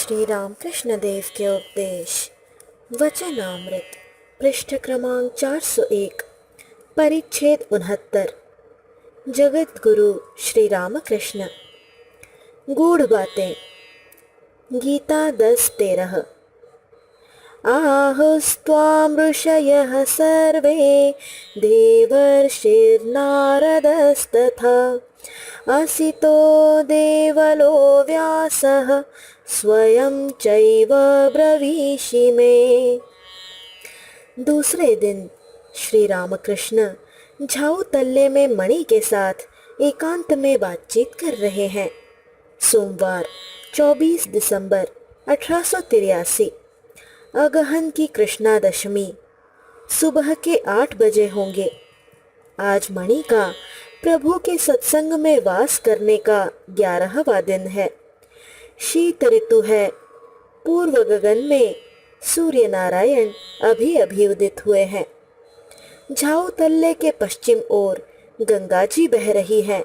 श्री रामकृष्ण देव के उपदेश वचनामृत पृष्ठ क्रमांक 401 परिच्छेद 69 जगत गुरु श्री रामकृष्ण। गूढ़ बातें। गीता 10:13 आहुस्त्वां ऋषयः सर्वे देवर्षिर्नारदस्तथा असितो देवलो व्यासः स्वयं चैव ब्रवीषि मे। दूसरे दिन श्री रामकृष्ण झाऊ तल्ले में मणि के साथ एकांत में बातचीत कर रहे हैं। सोमवार 24 दिसंबर 1883 अगहन की कृष्णा दशमी सुबह के 8 बजे होंगे। आज मणि का प्रभु के सत्संग में वास करने का 11वां दिन है। शीत ऋतु है। पूर्व गगन में सूर्य नारायण अभी अभी उदित हुए हैं। झाऊ तल्ले के पश्चिम ओर गंगा जी बह रही है।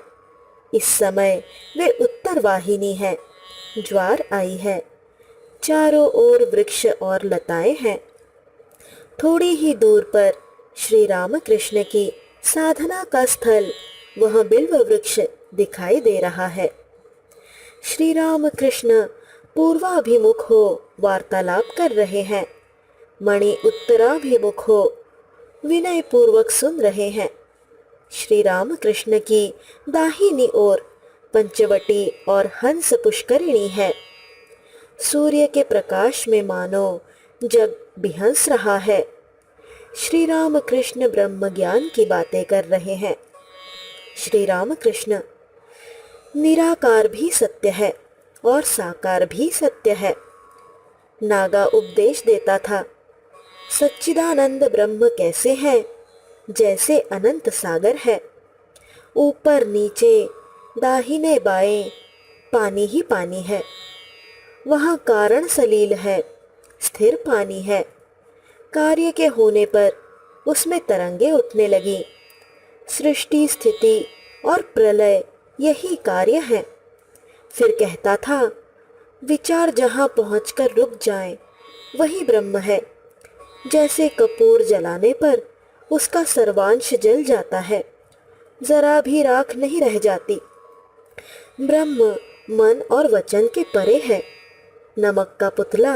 इस समय वे उत्तर वाहिनी है। ज्वार आई है। चारों ओर वृक्ष और लताएं हैं। थोड़ी ही दूर पर श्री रामकृष्ण की साधना का स्थल वह बिल्व वृक्ष दिखाई दे रहा है। श्री रामकृष्ण पूर्वाभिमुख हो वार्तालाप कर रहे हैं। मणि उत्तराभिमुख हो विनय पूर्वक सुन रहे हैं। श्री रामकृष्ण की दाहिनी ओर पंचवटी और हंस पुष्करिणी है। सूर्य के प्रकाश में मानो जग बिहंस रहा है। श्री रामकृष्ण ब्रह्म ज्ञान की बातें कर रहे हैं। श्री रामकृष्ण निराकार भी सत्य है और साकार भी सत्य है। नागा उपदेश देता था, सच्चिदानंद ब्रह्म कैसे है? जैसे अनंत सागर है। ऊपर नीचे दाहिने बाएं पानी ही पानी है। वहाँ कारण सलील है, स्थिर पानी है। कार्य के होने पर उसमें तरंगे उठने लगी। सृष्टि स्थिति और प्रलय यही कार्य है। फिर कहता था, विचार जहाँ पहुंचकर रुक जाए वही ब्रह्म है। जैसे कपूर जलाने पर उसका सर्वांश जल जाता है, जरा भी राख नहीं रह जाती। ब्रह्म मन और वचन के परे है। नमक का पुतला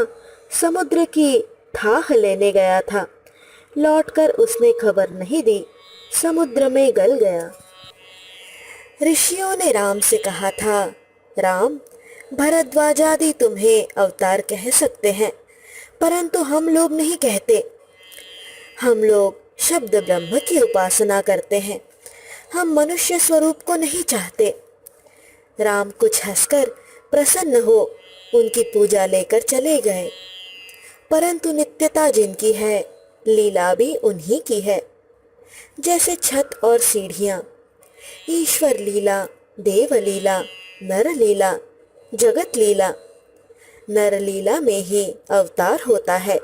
समुद्र की थाह लेने गया था। लौटकर उसने खबर नहीं दी, समुद्र में गल गया। ऋषियों ने राम से कहा था, राम, भरद्वाजादि तुम्हें अवतार कह सकते हैं, परंतु हम लोग नहीं कहते। हम लोग शब्द ब्रह्म की उपासना करते हैं। हम मनुष्य स्वरूप को नहीं चाहते। राम कुछ हंसकर प्रसन्न हो उनकी पूजा लेकर चले गए। परंतु नित्यता जिनकी है, लीला भी उन्हीं की है। जैसे छत और सीढ़ियाँ, ईश्वर लीला, देव लीला, नर लीला, जगत लीला। नर लीला में ही अवतार होता है।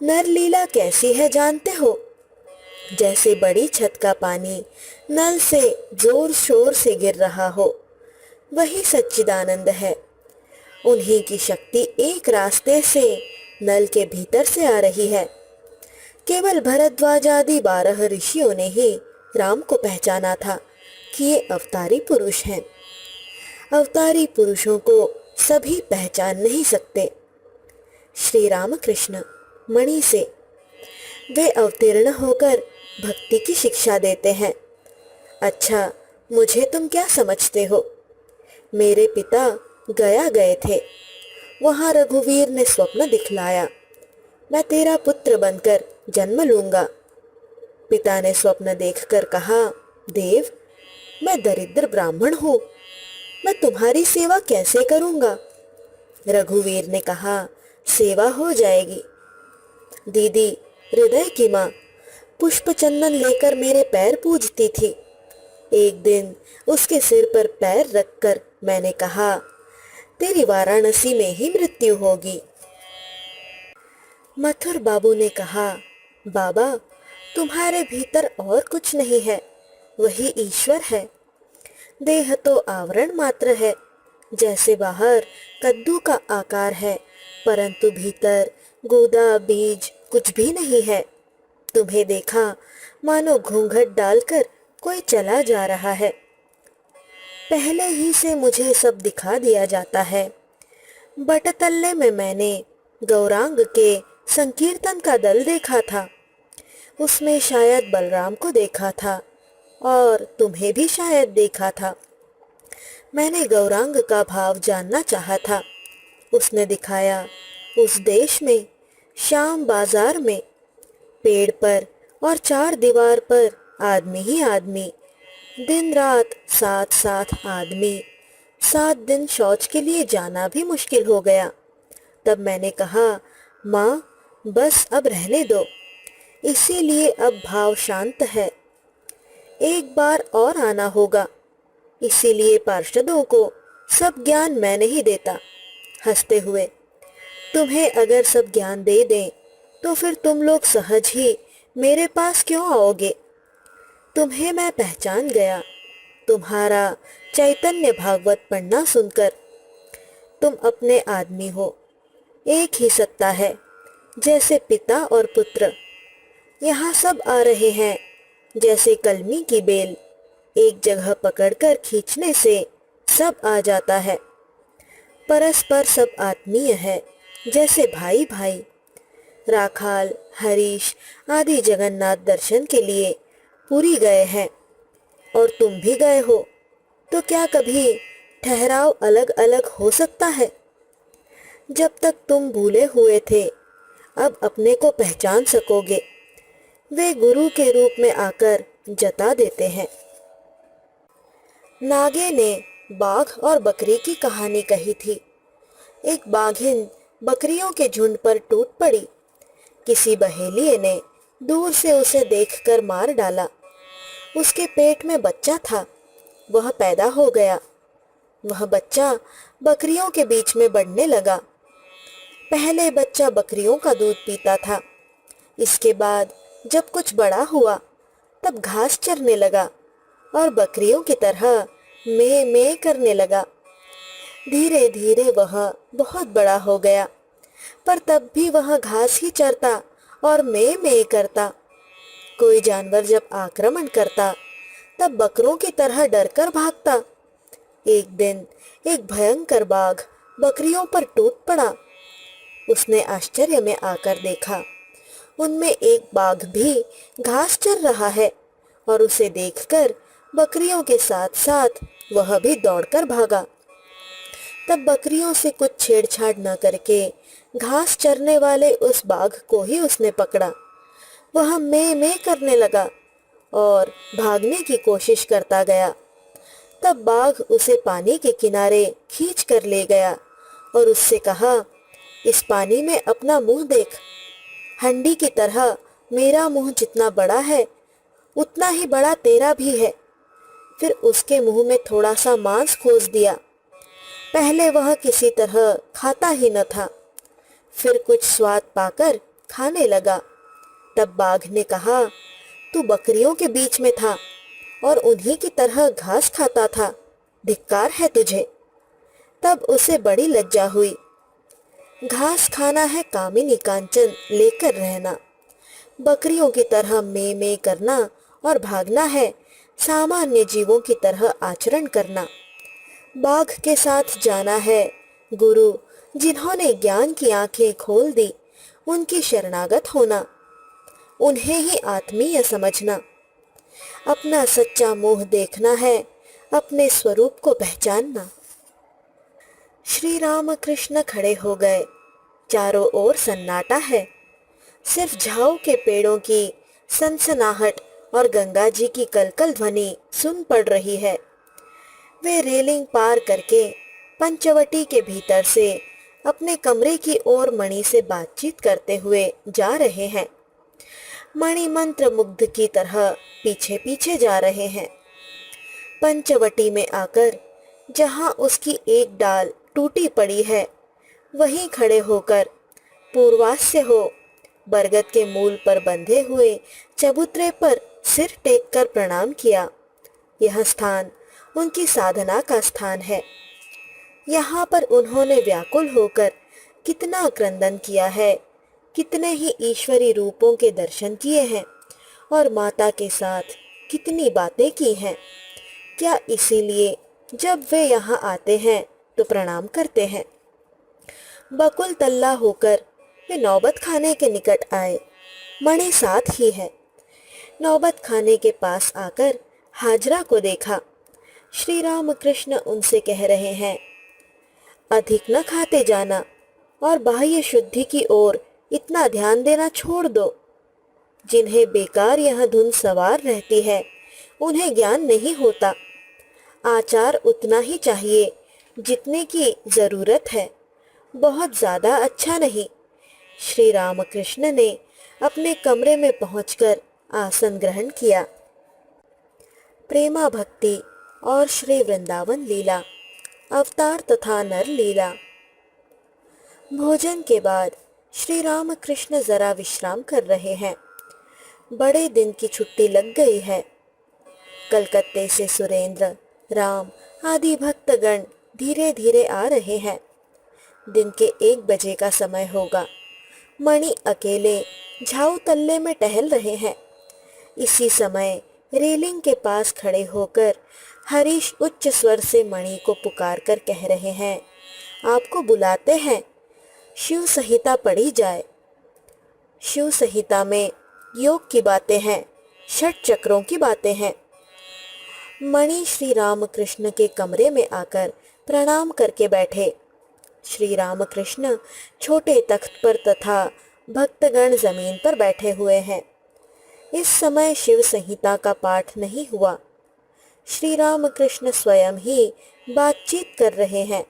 नर लीला कैसी है जानते हो? जैसे बड़ी छत का पानी नल से जोर शोर से गिर रहा हो, वही सच्चिदानंद है। उन्हीं की शक्ति एक रास्ते से नल के भीतर से आ रही है। केवल भरद्वाज आदि 12 ऋषियों ने ही राम को पहचाना था कि ये अवतारी पुरुष हैं। अवतारी पुरुषों को सभी पहचान नहीं सकते। श्री रामकृष्ण मणि से वे अवतीर्ण होकर भक्ति की शिक्षा देते हैं। अच्छा, मुझे तुम क्या समझते हो? मेरे पिता गया गए थे। वहाँ रघुवीर ने स्वप्न दिखलाया, मैं तेरा पुत्र बनकर जन्म लूंगा। पिता ने स्वप्न देखकर कहा, देव, मैं दरिद्र ब्राह्मण हूँ, मैं तुम्हारी सेवा कैसे करूँगा? रघुवीर ने कहा, सेवा हो जाएगी। दीदी, हृदय की माँ, पुष्प चंदन लेकर मेरे पैर पूजती थी। एक दिन उसके सिर पर पैर रखकर मैंने कहा, तेरी वाराणसी में ही मृत्यु होगी। मथुर बाबू ने कहा, बाबा, तुम्हारे भीतर और कुछ नहीं है, वही ईश्वर है। देह तो आवरण मात्र है। जैसे बाहर कद्दू का आकार है, परंतु भीतर गूदा बीज कुछ भी नहीं है। तुम्हें देखा मानो घूंघट डालकर कोई चला जा रहा है। पहले ही से मुझे सब दिखा दिया जाता है। बटतल्ले में मैंने गौरांग के संकीर्तन का दल देखा था। उसमें शायद बलराम को देखा था और तुम्हें भी शायद देखा था। मैंने गौरांग का भाव जानना चाहा था। उसने दिखाया, उस देश में शाम बाजार में पेड़ पर और चार दीवार पर आदमी ही आदमी, दिन रात साथ साथ आदमी। 7 दिन शौच के लिए जाना भी मुश्किल हो गया। तब मैंने कहा, माँ बस अब रहने दो। इसीलिए अब भाव शांत है। एक बार और आना होगा। इसीलिए पार्षदों को सब ज्ञान मैं नहीं देता। हंसते हुए, तुम्हें अगर सब ज्ञान दे दें तो फिर तुम लोग सहज ही मेरे पास क्यों आओगे? तुम्हें मैं पहचान गया, तुम्हारा चैतन्य भागवत पढ़ना सुनकर। तुम अपने आदमी हो। एक ही सत्ता है, जैसे पिता और पुत्र। यहाँ सब आ रहे हैं, जैसे कलमी की बेल। एक जगह पकड़कर खींचने से सब आ जाता है। परस्पर सब आत्मीय है, जैसे भाई भाई। राखाल, हरीश आदि जगन्नाथ दर्शन के लिए पुरी गए हैं और तुम भी गए हो, तो क्या कभी ठहराव अलग अलग हो सकता है? जब तक तुम भूले हुए थे, अब अपने को पहचान सकोगे। वे गुरु के रूप में आकर जता देते हैं। नागे ने बाघ और बकरी की कहानी कही थी। एक बाघिन बकरियों के झुंड पर टूट पड़ी। किसी बहेलिये ने दूर से उसे देखकर मार डाला। उसके पेट में बच्चा था, वह पैदा हो गया। वह बच्चा बकरियों के बीच में बढ़ने लगा। पहले बच्चा बकरियों का दूध पीता था। इसके बाद जब कुछ बड़ा हुआ, तब घास चरने लगा और बकरियों की तरह में करने लगा। धीरे धीरे वह बहुत बड़ा हो गया, पर तब भी वह घास ही चरता और में करता। कोई जानवर जब आक्रमण करता, तब बकरों की तरह डरकर भागता। एक दिन एक भयंकर बाघ बकरियों पर टूट पड़ा। उसने आश्चर्य में आकर देखा, उनमें एक बाघ भी घास चर रहा है और उसे देखकर बकरियों के साथ साथ वह भी दौड़कर भागा। तब बकरियों से कुछ छेड़छाड़ न करके घास चरने वाले उस बाघ को ही उसने पकड़ा। वह में करने लगा और भागने की कोशिश करता गया। तब बाघ उसे पानी के किनारे खींच कर ले गया और उससे कहा, इस पानी में अपना मुंह देख। हंडी की तरह मेरा मुंह जितना बड़ा है, उतना ही बड़ा तेरा भी है। फिर उसके मुंह में थोड़ा सा मांस खोस दिया। पहले वह किसी तरह खाता ही न था, फिर कुछ स्वाद पाकर खाने लगा। तब बाघ ने कहा, तू बकरियों के बीच में था और उन्हीं की तरह घास खाता था, धिक्कार है तुझे। तब उसे बड़ी लज्जा हुई। घास खाना है कामिनी कांचन लेकर रहना, बकरियों की तरह में करना और भागना है सामान्य जीवों की तरह आचरण करना। बाघ के साथ जाना है गुरु जिन्होंने ज्ञान की आंखें खोल दी, उनकी शरणागत होना, उन्हें ही आत्मीय समझना। अपना सच्चा मुंह देखना है, अपने स्वरूप को पहचानना। श्री राम कृष्ण खड़े हो गए। चारों ओर सन्नाटा है। सिर्फ झाऊ के पेड़ों की सनसनाहट और गंगा जी की कलकल ध्वनि सुन पड़ रही है। वे रेलिंग पार करके पंचवटी के भीतर से अपने कमरे की ओर मणि से बातचीत करते हुए जा रहे हैं। मणि मंत्र मुग्ध की तरह पीछे पीछे जा रहे हैं। पंचवटी में आकर जहां उसकी एक डाल टूटी पड़ी है, वहीं खड़े होकर पूर्वास्य हो बरगद के मूल पर बंधे हुए चबूतरे पर सिर टेक कर प्रणाम किया। यह स्थान उनकी साधना का स्थान है। यहाँ पर उन्होंने व्याकुल होकर कितना क्रंदन किया है, कितने ही ईश्वरी रूपों के दर्शन किए हैं और माता के साथ कितनी बातें की हैं। क्या इसीलिए जब वे यहाँ आते हैं तो प्रणाम करते हैं? बकुल तल्ला होकर वे नौबत खाने के निकट आए। मणि साथ ही है। नौबत खाने के पास आकर हाजरा को देखा। श्री राम कृष्ण उनसे कह रहे हैं, अधिक न खाते जाना और बाह्य शुद्धि की ओर इतना ध्यान देना छोड़ दो। जिन्हें बेकार यह धुन सवार रहती है उन्हें ज्ञान नहीं होता। आचार उतना ही चाहिए जितने की जरूरत है, बहुत ज्यादा अच्छा नहीं। श्री रामकृष्ण ने अपने कमरे में पहुंचकर आसन ग्रहण किया। प्रेमा भक्ति और श्री वृंदावन लीला, अवतार तथा नर लीला। भोजन के बाद श्री रामकृष्ण जरा विश्राम कर रहे हैं। बड़े दिन की छुट्टी लग गई है। कलकत्ते से सुरेंद्र, राम आदि भक्तगण धीरे धीरे आ रहे हैं। दिन के 1 बजे का समय होगा। मणि अकेले झाऊ तल्ले में टहल रहे हैं। इसी समय रेलिंग के पास खड़े होकर हरीश उच्च स्वर से मणि को पुकार कर कह रहे हैं, आपको बुलाते हैं, शिव संहिता पढ़ी जाए। शिव संहिता में योग की बातें हैं, 6 चक्रों की बातें हैं। मणि श्री रामकृष्ण के कमरे में आकर प्रणाम करके बैठे। श्री रामकृष्ण छोटे तख्त पर तथा भक्तगण जमीन पर बैठे हुए हैं। इस समय शिव संहिता का पाठ नहीं हुआ। श्री रामकृष्ण स्वयं ही बातचीत कर रहे हैं।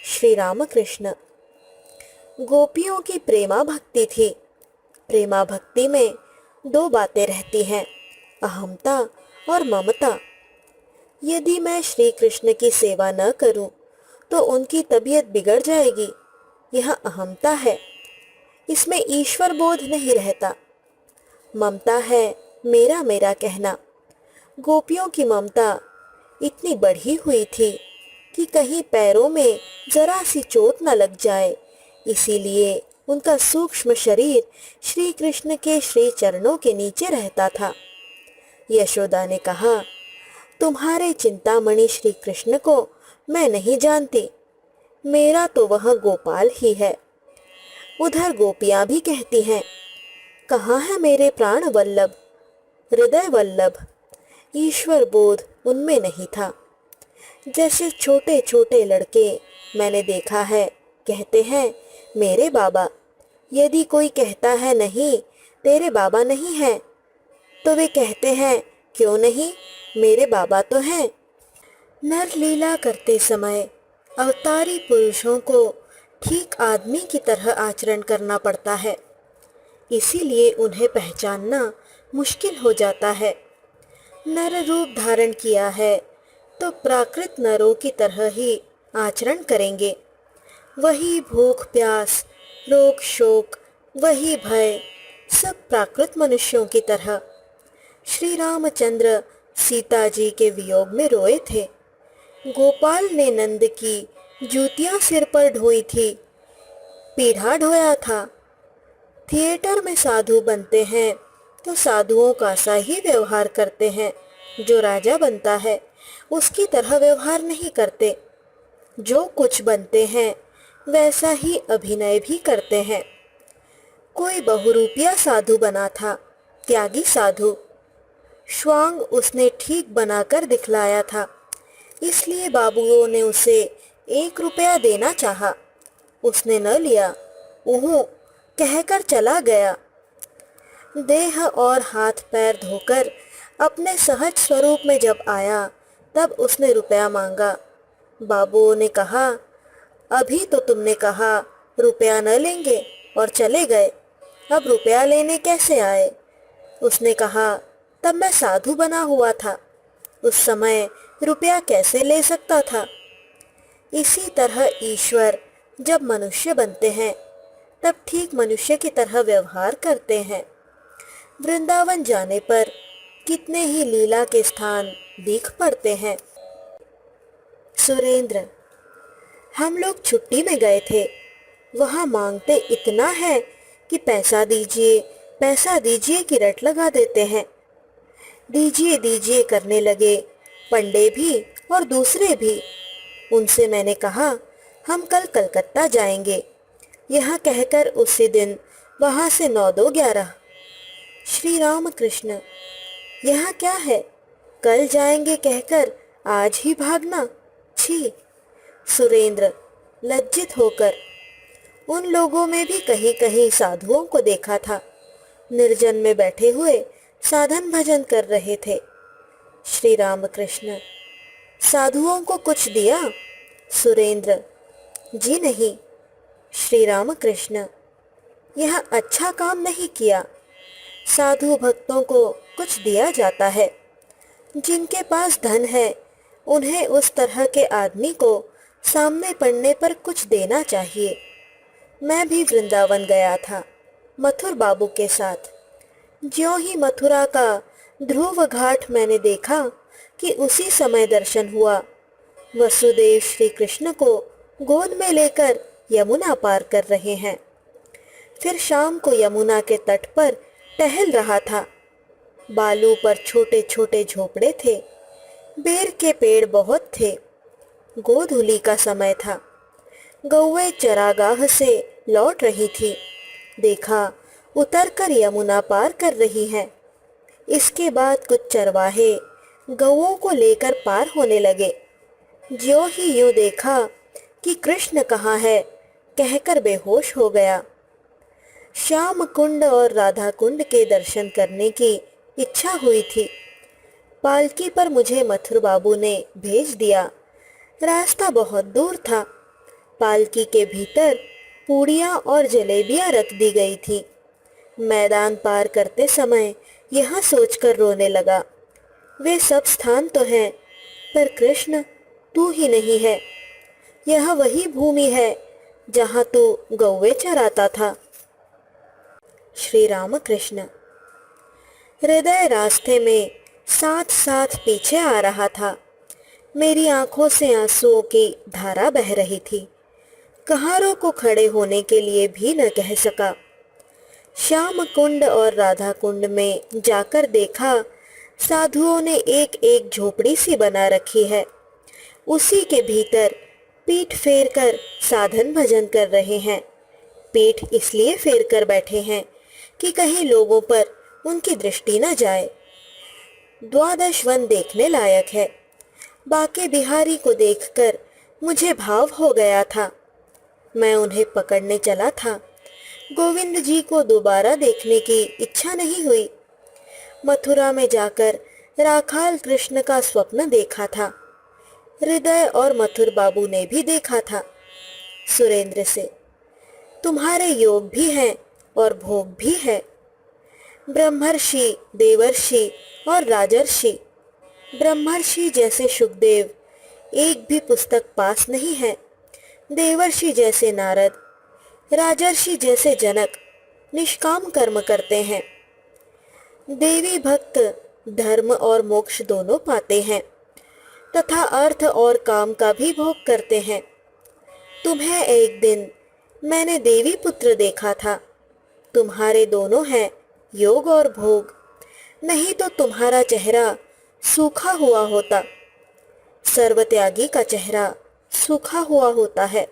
श्री रामकृष्ण, गोपियों की प्रेमा भक्ति थी। प्रेमा भक्ति में 2 बातें रहती हैं, अहमता और ममता। यदि मैं श्री कृष्ण की सेवा न करूं तो उनकी तबीयत बिगड़ जाएगी, यह अहमता है। इसमें ईश्वर बोध नहीं रहता। ममता है मेरा मेरा कहना। गोपियों की ममता इतनी बढ़ी हुई थी कि कहीं पैरों में जरा सी चोट न लग जाए, इसीलिए उनका सूक्ष्म शरीर श्री कृष्ण के श्री चरणों के नीचे रहता था। यशोदा ने कहा, तुम्हारे चिंतामणि श्री कृष्ण को मैं नहीं जानती, मेरा तो वह गोपाल ही है। उधर गोपियां भी कहती हैं, कहाँ है मेरे प्राण वल्लभ, हृदय वल्लभ। ईश्वर बोध उनमें नहीं था। जैसे छोटे छोटे लड़के मैंने देखा है, कहते हैं मेरे बाबा। यदि कोई कहता है नहीं तेरे बाबा नहीं है, तो वे कहते हैं क्यों नहीं, मेरे बाबा तो हैं। नर लीला करते समय अवतारी पुरुषों को ठीक आदमी की तरह आचरण करना पड़ता है, इसीलिए उन्हें पहचानना मुश्किल हो जाता है। नर रूप धारण किया है तो प्राकृत नरों की तरह ही आचरण करेंगे। वही भूख प्यास, रोग शोक, वही भय, सब प्राकृत मनुष्यों की तरह। श्री रामचंद्र सीता जी के वियोग में रोए थे। गोपाल ने नंद की जूतियां सिर पर ढोई थी, पीढ़ा ढोया था। थिएटर में साधु बनते हैं तो साधुओं का सा ही व्यवहार करते हैं। जो राजा बनता है उसकी तरह व्यवहार नहीं करते। जो कुछ बनते हैं वैसा ही अभिनय भी करते हैं। कोई बहुरूपिया साधु बना था, त्यागी साधु। श्वांग उसने ठीक बनाकर दिखलाया था, इसलिए बाबुओं ने उसे 1 रुपया देना चाहा। उसने न लिया, ऊहू कहकर चला गया। देह और हाथ पैर धोकर अपने सहज स्वरूप में जब आया तब उसने रुपया मांगा। बाबुओं ने कहा, अभी तो तुमने कहा रुपया न लेंगे और चले गए, अब रुपया लेने कैसे आए? उसने कहा, तब मैं साधु बना हुआ था, उस समय रुपया कैसे ले सकता था? इसी तरह ईश्वर जब मनुष्य बनते हैं तब ठीक मनुष्य की तरह व्यवहार करते हैं। वृंदावन जाने पर कितने ही लीला के स्थान दिख पड़ते हैं। सुरेंद्र, हम लोग छुट्टी में गए थे। वहाँ मांगते इतना है कि पैसा दीजिए की रट लगा देते हैं। दीजिए दीजिए करने लगे, पंडे भी और दूसरे भी। उनसे मैंने कहा, हम कल कलकत्ता जाएंगे, यह कहकर उसी दिन वहाँ से 9-2-11। श्री राम कृष्ण, यह क्या है? कल जाएंगे कहकर आज ही भागना, छी। सुरेंद्र लज्जित होकर, उन लोगों में भी कहीं कहीं साधुओं को देखा था, निर्जन में बैठे हुए साधन भजन कर रहे थे। श्री राम कृष्ण, साधुओं को कुछ दिया? सुरेंद्र, जी नहीं। श्री राम कृष्ण, यह अच्छा काम नहीं किया। साधु भक्तों को कुछ दिया जाता है। जिनके पास धन है उन्हें उस तरह के आदमी को सामने पड़ने पर कुछ देना चाहिए। मैं भी वृंदावन गया था मथुर बाबू के साथ। ज्यों ही मथुरा का ध्रुव घाट मैंने देखा कि उसी समय दर्शन हुआ। वसुदेव श्री कृष्ण को गोद में लेकर यमुना पार कर रहे हैं। फिर शाम को यमुना के तट पर टहल रहा था। बालू पर छोटे छोटे झोपड़े थे। बेर के पेड़ बहुत थे। गोधूली का समय था। गौएं चरागाह से लौट रही थी। देखा, उतरकर यमुना पार कर रही हैं। इसके बाद कुछ चरवाहे गौओं को लेकर पार होने लगे। ज्यों ही यूं देखा कि कृष्ण कहाँ है, कहकर बेहोश हो गया। श्याम कुंड और राधा कुंड के दर्शन करने की इच्छा हुई थी। पालकी पर मुझे मथुर बाबू ने भेज दिया। रास्ता बहुत दूर था। पालकी के भीतर पूड़ियाँ और जलेबियाँ रख दी गई थी। मैदान पार करते समय यह सोचकर रोने लगा, वे सब स्थान तो हैं, पर कृष्ण तू ही नहीं है। यह वही भूमि है जहाँ तू गौवे चराता था। श्री राम कृष्ण, हृदय रास्ते में साथ साथ पीछे आ रहा था। मेरी आंखों से आंसुओं की धारा बह रही थी। कहारों को खड़े होने के लिए भी न कह सका। श्याम कुंड और राधा कुंड में जाकर देखा, साधुओं ने एक एक झोपड़ी सी बना रखी है। उसी के भीतर पीठ फेर कर साधन भजन कर रहे हैं। पीठ इसलिए फेर कर बैठे हैं कि कहीं लोगों पर उनकी दृष्टि न जाए। द्वादश वन देखने लायक है। बाके बिहारी को देखकर मुझे भाव हो गया था। मैं उन्हें पकड़ने चला था। गोविंद जी को दोबारा देखने की इच्छा नहीं हुई। मथुरा में जाकर राखाल कृष्ण का स्वप्न देखा था। हृदय और मथुर बाबू ने भी देखा था। सुरेंद्र से, तुम्हारे योग भी हैं और भोग भी है। ब्रह्मर्षि, देवर्षि और राजर्षि। ब्रह्मर्षि जैसे सुखदेव एक भी पुस्तक पास नहीं है। देवर्षि जैसे नारद, राजर्षि जैसे जनक निष्काम कर्म करते हैं। देवी भक्त धर्म और मोक्ष दोनों पाते हैं तथा अर्थ और काम का भी भोग करते हैं। तुम्हें एक दिन मैंने देवी पुत्र देखा था। तुम्हारे दोनों हैं योग और भोग, नहीं तो तुम्हारा चेहरा सूखा हुआ होता। सर्वत्यागी का चेहरा सूखा हुआ होता है।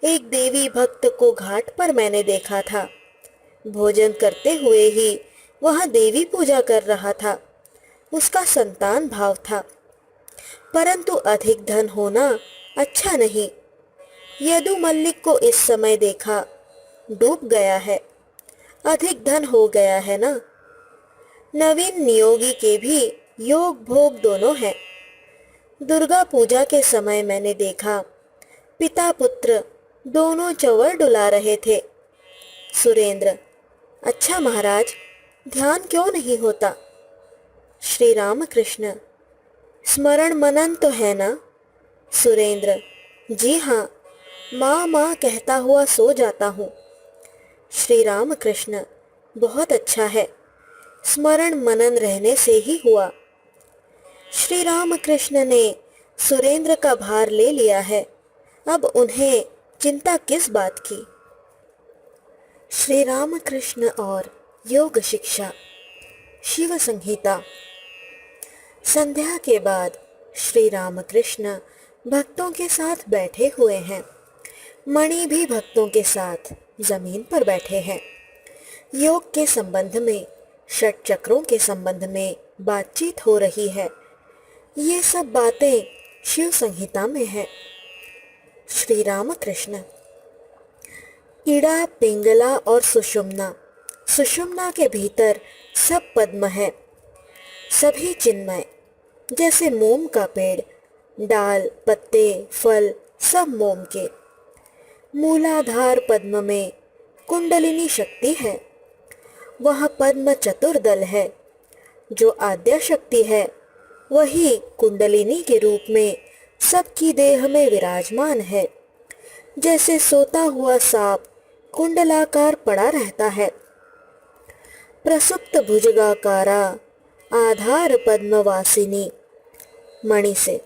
एक देवी भक्त को घाट पर मैंने देखा था। भोजन करते हुए ही वह देवी पूजा कर रहा था। उसका संतान भाव था, परंतु अधिक धन होना अच्छा नहीं। यदु मल्लिक को इस समय देखा, डूब गया है। अधिक धन हो गया है ना। नवीन नियोगी के भी योग भोग दोनों हैं। दुर्गा पूजा के समय मैंने देखा, पिता पुत्र दोनों चंवर डुला रहे थे। सुरेंद्र, अच्छा महाराज, ध्यान क्यों नहीं होता? श्री राम कृष्ण, स्मरण मनन तो है ना? सुरेंद्र, जी हाँ, माँ माँ कहता हुआ सो जाता हूँ। श्री राम कृष्ण, बहुत अच्छा है, स्मरण मनन रहने से ही हुआ। श्री राम कृष्ण ने सुरेंद्र का भार ले लिया है। अब उन्हें चिंता किस बात की। श्री रामकृष्ण और योग शिक्षा। शिव संहिता। संध्या के बाद श्री रामकृष्ण भक्तों के साथ बैठे हुए हैं। मणि भी भक्तों के साथ जमीन पर बैठे हैं। योग के संबंध में, षट चक्रों के संबंध में बातचीत हो रही है। ये सब बातें शिव संहिता में है। श्री रामकृष्ण। इड़ा, पिंगला और सुषुम्ना। सुषुम्ना के भीतर सब पद्म है, सभी चिन्मय। जैसे मोम का पेड़, डाल, पत्ते, फल सब मोम के। मूलाधार पद्म में कुंडलिनी शक्ति है। वह पद्म चतुर्दल है। जो आद्या शक्ति है वही कुंडलिनी के रूप में सबकी देह में विराजमान है। जैसे सोता हुआ सांप कुंडलाकार पड़ा रहता है। प्रसुप्त भुजगाकारा आधार पद्मवासिनी। मणि से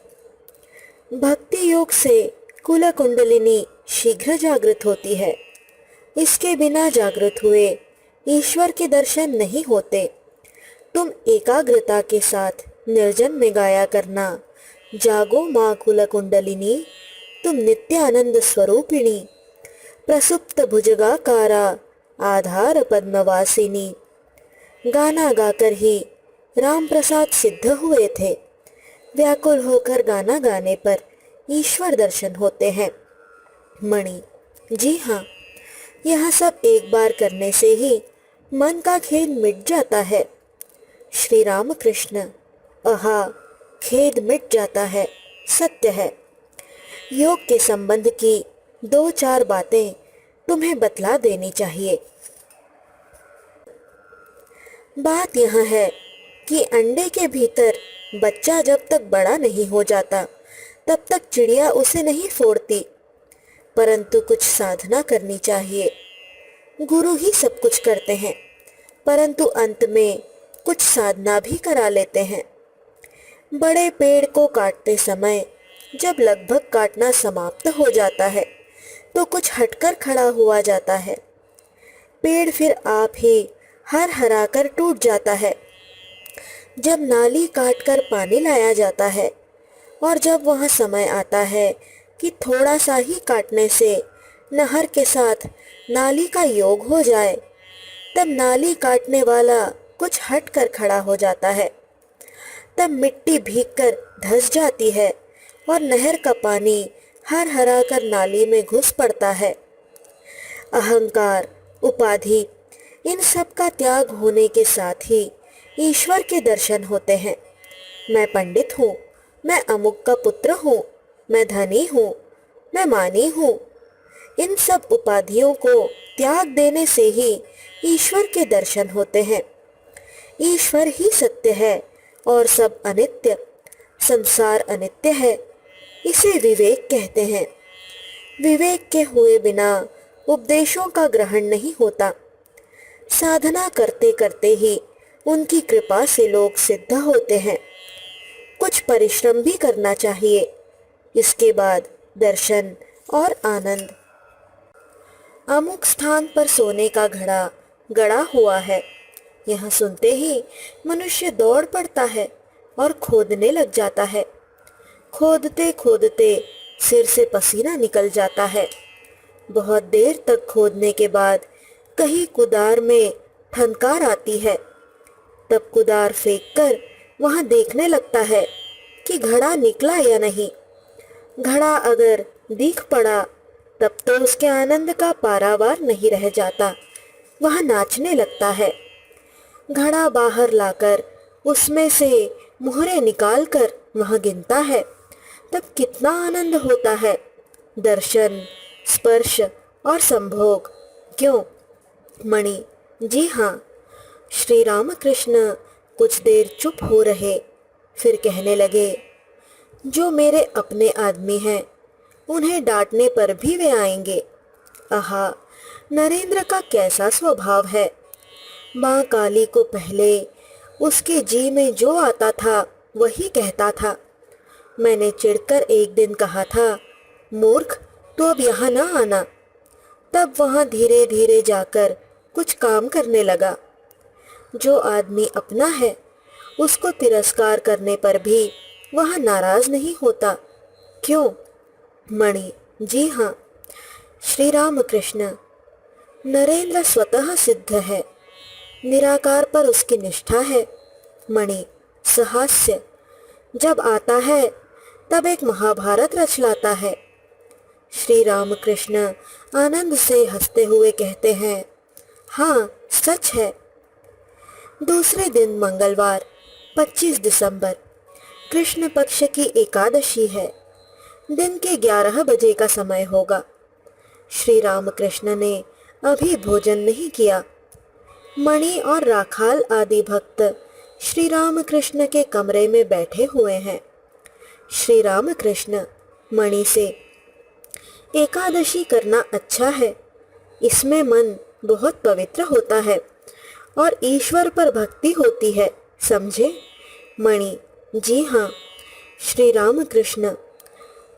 भक्ति योग से कुल कुंडलिनी शीघ्र जागृत होती है। इसके बिना जागृत हुए ईश्वर के दर्शन नहीं होते। तुम एकाग्रता के साथ निर्जन में गाया करना, जागो माँ कुल कुंडलिनी, तुम नित्य आनंद स्वरूपिणी, प्रसुप्त भुजगाकारा आधार पद्मवासिनी। गाना गाकर ही राम प्रसाद सिद्ध हुए थे। व्याकुल होकर गाना गाने पर ईश्वर दर्शन होते हैं। मणि। जी हाँ, यह सब एक बार करने से ही मन का खेद मिट जाता है। श्री रामकृष्ण। आहा, खेद मिट जाता है, सत्य है। योग के संबंध की 2-4 बातें तुम्हें बतला देनी चाहिए। बात यह है कि अंडे के भीतर बच्चा जब तक बड़ा नहीं हो जाता तब तक चिड़िया उसे नहीं फोड़ती, परंतु कुछ साधना करनी चाहिए। गुरु ही सब कुछ करते हैं, परंतु अंत में कुछ साधना भी करा लेते हैं। बड़े पेड़ को काटते समय जब लगभग काटना समाप्त हो जाता है तो कुछ हटकर खड़ा हुआ जाता है। पेड़ फिर आप ही हर हराकर टूट जाता है। जब नाली काटकर पानी लाया जाता है और जब वह समय आता है कि थोड़ा सा ही काटने से नहर के साथ नाली का योग हो जाए, तब नाली काटने वाला कुछ हट कर खड़ा हो जाता है। तब मिट्टी भीगकर धंस जाती है और नहर का पानी हर हरा कर नाली में घुस पड़ता है। अहंकार, उपाधि, इन सब का त्याग होने के साथ ही ईश्वर के दर्शन होते हैं। मैं पंडित हूँ, मैं अमुक का पुत्र हूँ, मैं धनी हूँ, मैं मानी हूँ। इन सब उपाधियों को त्याग देने से ही ईश्वर के दर्शन होते हैं। ईश्वर ही सत्य है और सब अनित्य। संसार अनित्य है, इसे विवेक कहते हैं। विवेक के हुए बिना उपदेशों का ग्रहण नहीं होता। साधना करते करते ही उनकी कृपा से लोग सिद्ध होते हैं। कुछ परिश्रम भी करना चाहिए, इसके बाद दर्शन और आनंद। अमुक स्थान पर सोने का घड़ा गड़ा हुआ है, यह सुनते ही मनुष्य दौड़ पड़ता है और खोदने लग जाता है। खोदते खोदते सिर से पसीना निकल जाता है। बहुत देर तक खोदने के बाद कहीं कुदार में ठनकार आती है। तब कुदार फेंककर वहां देखने लगता है कि घड़ा निकला या नहीं। घड़ा अगर दिख पड़ा तब तो उसके आनंद का पारावार नहीं रह जाता, वह नाचने लगता है। घड़ा बाहर लाकर उसमें से मुहरे निकालकर वह गिनता है, तब कितना आनंद होता है। दर्शन, स्पर्श और संभोग। क्यों? मणि। जी हाँ। श्री रामकृष्ण कुछ देर चुप हो रहे, फिर कहने लगे, जो मेरे अपने आदमी हैं उन्हें डांटने पर भी वे आएंगे। आहा, नरेंद्र का कैसा स्वभाव है। माँ काली को पहले उसके जी में जो आता था वही कहता था। मैंने चिढ़कर एक दिन कहा था, मूर्ख, तो अब यहाँ ना आना। तब वहाँ धीरे धीरे जाकर कुछ काम करने लगा। जो आदमी अपना है उसको तिरस्कार करने पर भी वह नाराज नहीं होता। क्यों? मणि: जी हाँ। श्री राम कृष्ण: नरेंद्र स्वतः सिद्ध है, निराकार पर उसकी निष्ठा है। मणि: सहास्य: जब आता है तब एक महाभारत रच लाता है। श्री राम कृष्ण आनंद से हंसते हुए कहते हैं, हाँ सच है। दूसरे दिन मंगलवार 25 दिसंबर कृष्ण पक्ष की एकादशी है। दिन के 11 बजे का समय होगा। श्री राम कृष्ण ने अभी भोजन नहीं किया। मणि और राखाल आदि भक्त श्री राम कृष्ण के कमरे में बैठे हुए हैं। श्री राम कृष्ण मणि से, एकादशी करना अच्छा है, इसमें मन बहुत पवित्र होता है और ईश्वर पर भक्ति होती है, समझे? मणि: जी हाँ। श्री राम कृष्ण: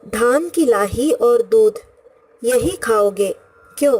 धान की लाही और दूध यही खाओगे? क्यों,